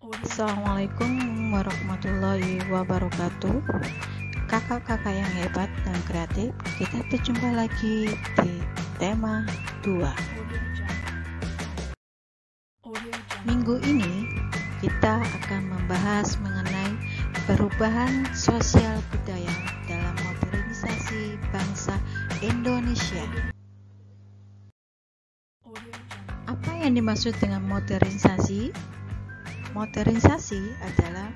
Assalamualaikum warahmatullahi wabarakatuh. Kakak-kakak yang hebat dan kreatif, kita berjumpa lagi di tema 2. Minggu ini kita akan membahas mengenai perubahan sosial budaya dalam modernisasi bangsa Indonesia. Apa yang dimaksud dengan modernisasi? Modernisasi adalah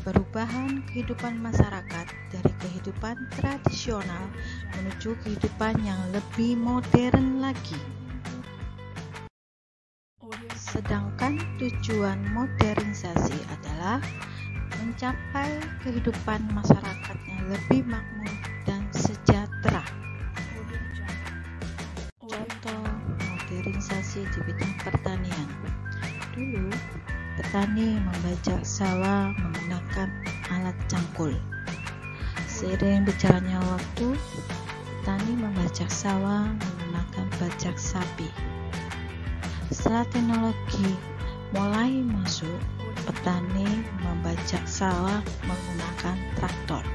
perubahan kehidupan masyarakat dari kehidupan tradisional menuju kehidupan yang lebih modern lagi. Sedangkan tujuan modernisasi adalah mencapai kehidupan masyarakat yang lebih makmur dan sejahtera. Contoh modernisasi di bidang pertanian. Dulu, petani membajak sawah menggunakan alat cangkul. Seiring berjalannya waktu, petani membajak sawah menggunakan bajak sapi. Setelah teknologi mulai masuk, petani membajak sawah menggunakan traktor.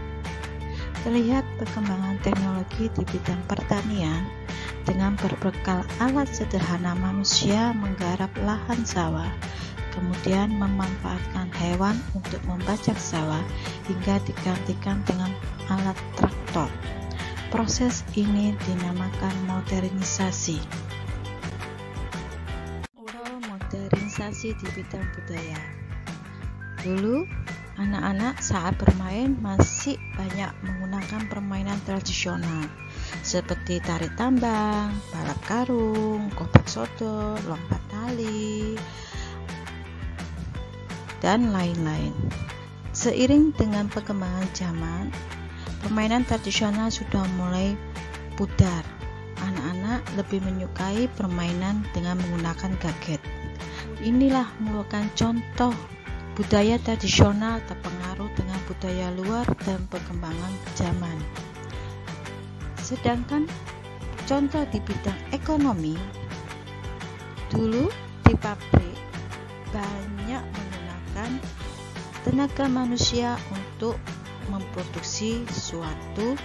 Terlihat perkembangan teknologi di bidang pertanian dengan berbekal alat sederhana manusia menggarap lahan sawah, kemudian memanfaatkan hewan untuk membajak sawah hingga digantikan dengan alat traktor. Proses ini dinamakan modernisasi. Modernisasi di bidang budaya. Dulu, anak-anak saat bermain masih banyak menggunakan permainan tradisional seperti tarik tambang, balap karung, kotak sodor, lompat tali, dan lain-lain. Seiring dengan perkembangan zaman, permainan tradisional sudah mulai pudar. Anak-anak lebih menyukai permainan dengan menggunakan gadget. Inilah merupakan contoh budaya tradisional terpengaruh dengan budaya luar dan perkembangan zaman. Sedangkan contoh di bidang ekonomi, dulu di pabrik banyak menggunakan tenaga manusia untuk memproduksi suatu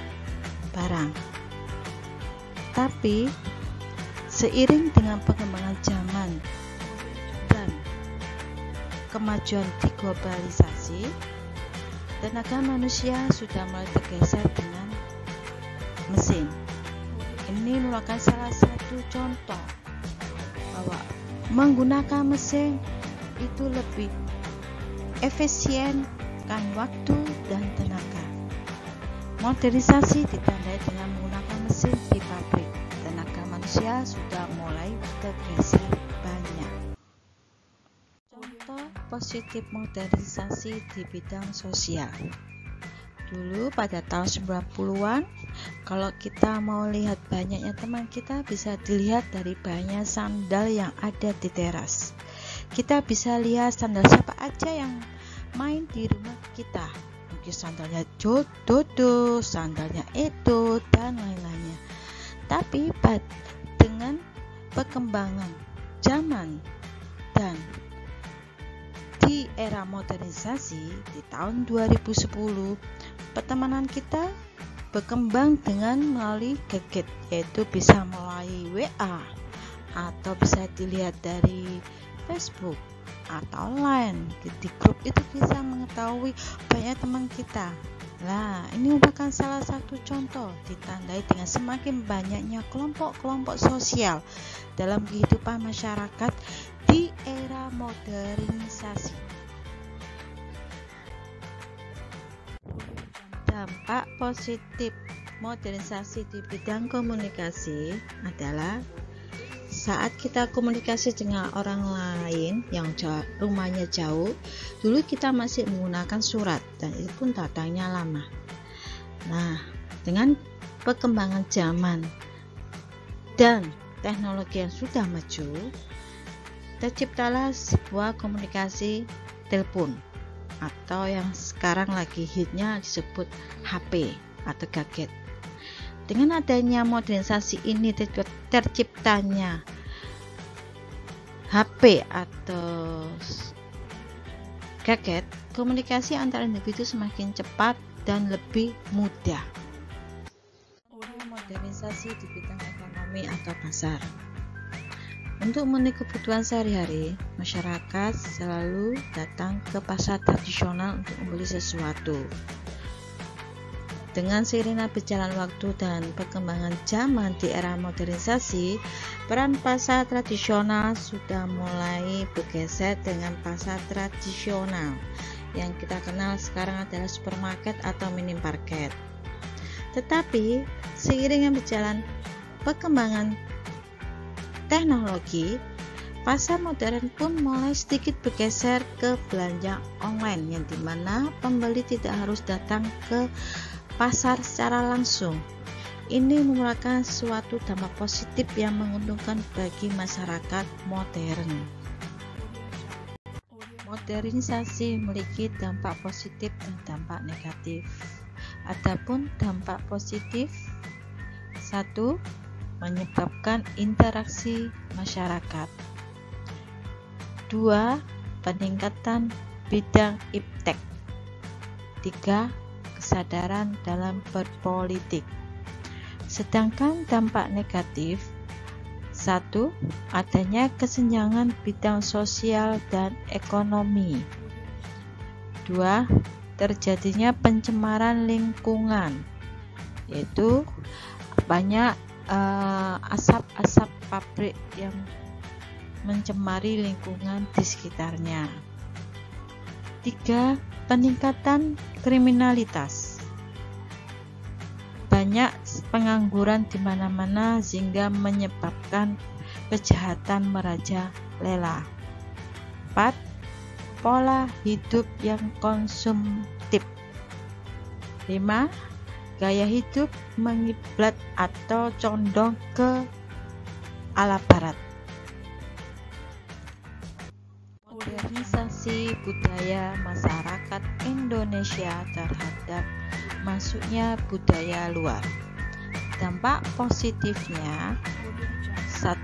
barang. Tapi seiring dengan perkembangan zaman dan kemajuan di globalisasi, tenaga manusia sudah mulai tergeser dengan mesin. Ini merupakan salah satu contoh bahwa menggunakan mesin itu lebih efisienkan waktu dan tenaga. Modernisasi ditandai dengan menggunakan mesin di pabrik. Tenaga manusia sudah mulai tergeser banyak. Contoh positif modernisasi di bidang sosial. Dulu pada tahun 90-an, kalau kita mau lihat banyaknya teman kita, bisa dilihat dari banyak sandal yang ada di teras. Kita bisa lihat sandal siapa aja yang main di rumah kita. Mungkin sandalnya Dodo, sandalnya Edo, dan lain-lainnya. Tapi dengan perkembangan zaman dan di era modernisasi di tahun 2010, pertemanan kita berkembang dengan melalui gadget, yaitu bisa melalui WA atau bisa dilihat dari Facebook atau Line. Di grup itu bisa mengetahui banyak teman kita. Nah, ini merupakan salah satu contoh ditandai dengan semakin banyaknya kelompok-kelompok sosial dalam kehidupan masyarakat di era modernisasi. Dampak positif modernisasi di bidang komunikasi adalah saat kita komunikasi dengan orang lain yang rumahnya jauh, dulu kita masih menggunakan surat dan itu pun datangnya lama. Nah, dengan perkembangan zaman dan teknologi yang sudah maju, terciptalah sebuah komunikasi telepon atau yang sekarang lagi hitnya disebut HP atau gadget. Dengan adanya modernisasi ini terciptanya HP atau gadget, komunikasi antar individu semakin cepat dan lebih mudah. Modernisasi di bidang ekonomi atau pasar. Untuk memenuhi kebutuhan sehari-hari, masyarakat selalu datang ke pasar tradisional untuk membeli sesuatu. Dengan seiringnya berjalan waktu dan perkembangan zaman di era modernisasi, peran pasar tradisional sudah mulai bergeser dengan pasar tradisional yang kita kenal sekarang adalah supermarket atau minimarket. Tetapi seiring berjalan perkembangan teknologi, pasar modern pun mulai sedikit bergeser ke belanja online, yang dimana pembeli tidak harus datang ke pasar secara langsung. Ini merupakan suatu dampak positif yang menguntungkan bagi masyarakat modern. Modernisasi memiliki dampak positif dan dampak negatif. Adapun dampak positif, 1. Menyebabkan interaksi masyarakat. 2. Peningkatan bidang iptek. 3. Kesadaran dalam berpolitik. Sedangkan dampak negatif, 1. Adanya kesenjangan bidang sosial dan ekonomi. 2. Terjadinya pencemaran lingkungan, yaitu banyak asap-asap pabrik yang mencemari lingkungan di sekitarnya. 3. Peningkatan kriminalitas. Banyak pengangguran di mana-mana sehingga menyebabkan kejahatan merajalela. 4. Pola hidup yang konsumtif. 5. Gaya hidup mengiblat atau condong ke ala barat. Modernisasi budaya masyarakat Indonesia terhadap masuknya budaya luar. Dampak positifnya, 1.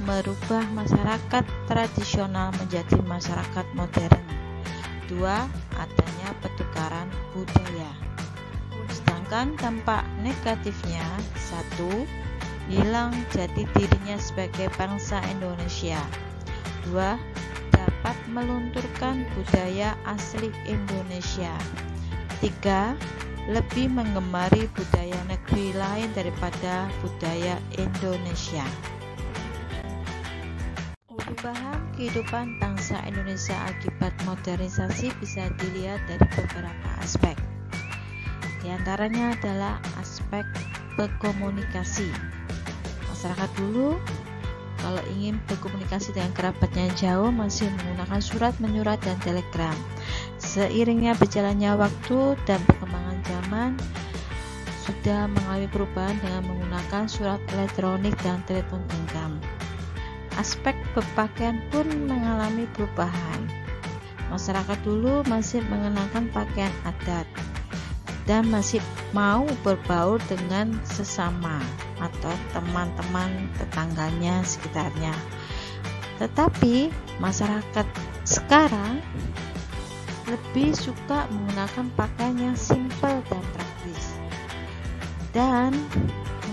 Merubah masyarakat tradisional menjadi masyarakat modern. 2. Adanya pertukaran budaya. Sedangkan dampak negatifnya, 1. Hilang jati dirinya sebagai bangsa Indonesia. 2. Dapat melunturkan budaya asli Indonesia. 3. Lebih menggemari budaya negeri lain daripada budaya Indonesia. Perubahan kehidupan bangsa Indonesia akibat modernisasi bisa dilihat dari beberapa aspek. Di antaranya adalah aspek berkomunikasi. Masyarakat dulu kalau ingin berkomunikasi dengan kerabatnya jauh masih menggunakan surat menyurat dan telegram. Seiringnya berjalannya waktu dan perkembangan zaman sudah mengalami perubahan dengan menggunakan surat elektronik dan telepon genggam. Aspek berpakaian pun mengalami perubahan. Masyarakat dulu masih mengenakan pakaian adat dan masih mau berbaur dengan sesama atau teman-teman tetangganya sekitarnya. Tetapi masyarakat sekarang lebih suka menggunakan pakaian yang simpel dan praktis dan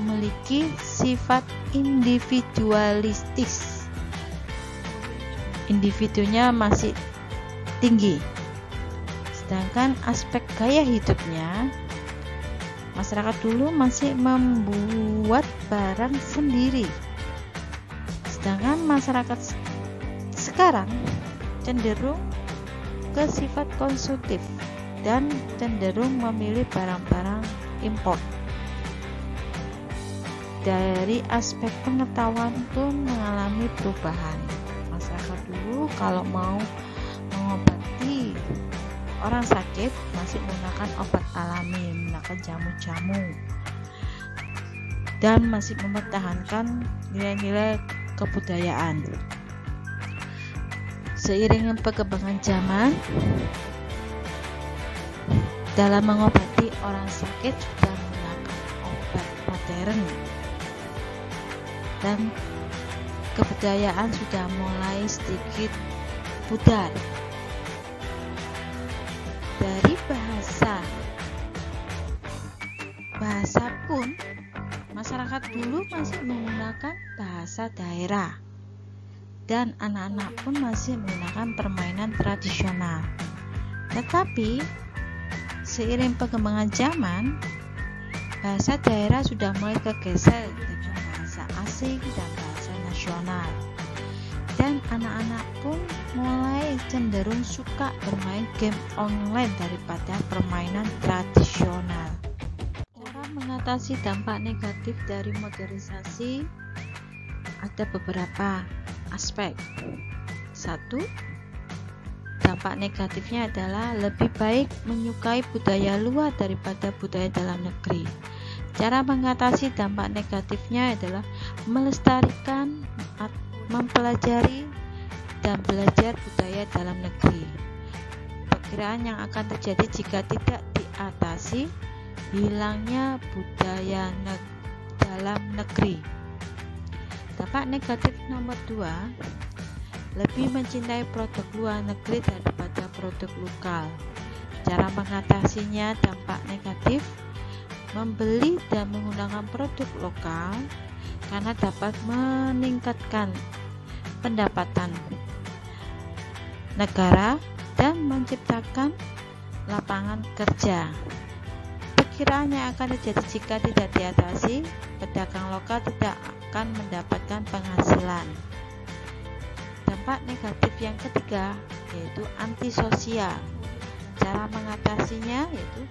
memiliki sifat individualistis. Individunya masih tinggi. Sedangkan aspek gaya hidupnya, masyarakat dulu masih membuat barang sendiri. Sedangkan masyarakat sekarang cenderung ke sifat konsumtif dan cenderung memilih barang-barang impor. Dari aspek pengetahuan pun mengalami perubahan. Masyarakat dulu kalau mau mengobati orang sakit masih menggunakan obat alami, menggunakan jamu-jamu, dan masih mempertahankan nilai-nilai kebudayaan. Seiring perkembangan zaman, dalam mengobati orang sakit sudah menggunakan obat modern dan kebudayaan sudah mulai sedikit pudar. dari bahasa pun masyarakat dulu masih menggunakan bahasa daerah, dan anak-anak pun masih menggunakan permainan tradisional. Tetapi seiring perkembangan zaman, bahasa daerah sudah mulai kegeser dengan bahasa asing dan bahasa nasional, dan anak-anak pun mulai cenderung suka bermain game online daripada permainan tradisional. Cara mengatasi dampak negatif dari modernisasi ada beberapa aspek. 1. Dampak negatifnya adalah lebih baik menyukai budaya luar daripada budaya dalam negeri. Cara mengatasi dampak negatifnya adalah melestarikan, mempelajari, dan belajar budaya dalam negeri. Perkiraan yang akan terjadi jika tidak diatasi, hilangnya budaya dalam negeri. Dampak negatif nomor 2, lebih mencintai produk luar negeri daripada produk lokal. Cara mengatasinya dampak negatif, membeli dan menggunakan produk lokal karena dapat meningkatkan pendapatan negara dan menciptakan lapangan kerja. Perkiraan yang akan terjadi jika tidak diatasi, pedagang lokal tidak akan mendapatkan penghasilan. Dampak negatif yang ketiga yaitu antisosial. Cara mengatasinya yaitu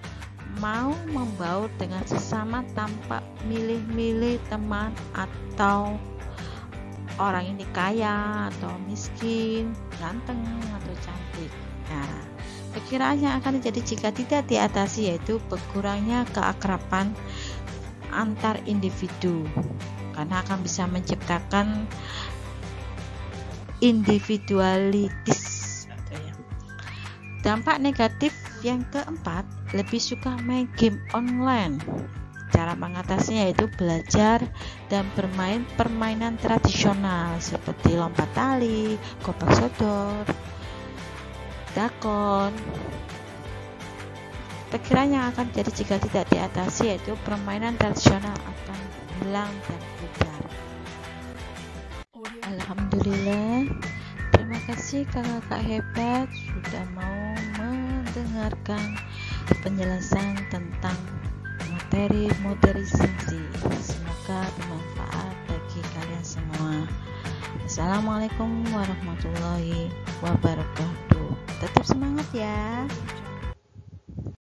mau membaur dengan sesama tanpa milih-milih teman atau orang ini kaya atau miskin, ganteng atau cantik. Nah, perkiraan yang akan terjadi jika tidak diatasi yaitu berkurangnya keakraban antar individu, karena akan bisa menciptakan individualitis. Dampak negatif yang keempat, lebih suka main game online. Cara mengatasinya yaitu belajar dan bermain permainan tradisional seperti lompat tali, gobak sodor, dakon. Perkiraan yang akan terjadi jika tidak diatasi yaitu permainan tradisional akan hilang dan pudar. Alhamdulillah, terima kasih kakak-kakak hebat sudah mau mendengarkan penjelasan tentang materi modernisasi. Semoga bermanfaat bagi kalian semua. Assalamualaikum warahmatullahi wabarakatuh. Tetap semangat ya.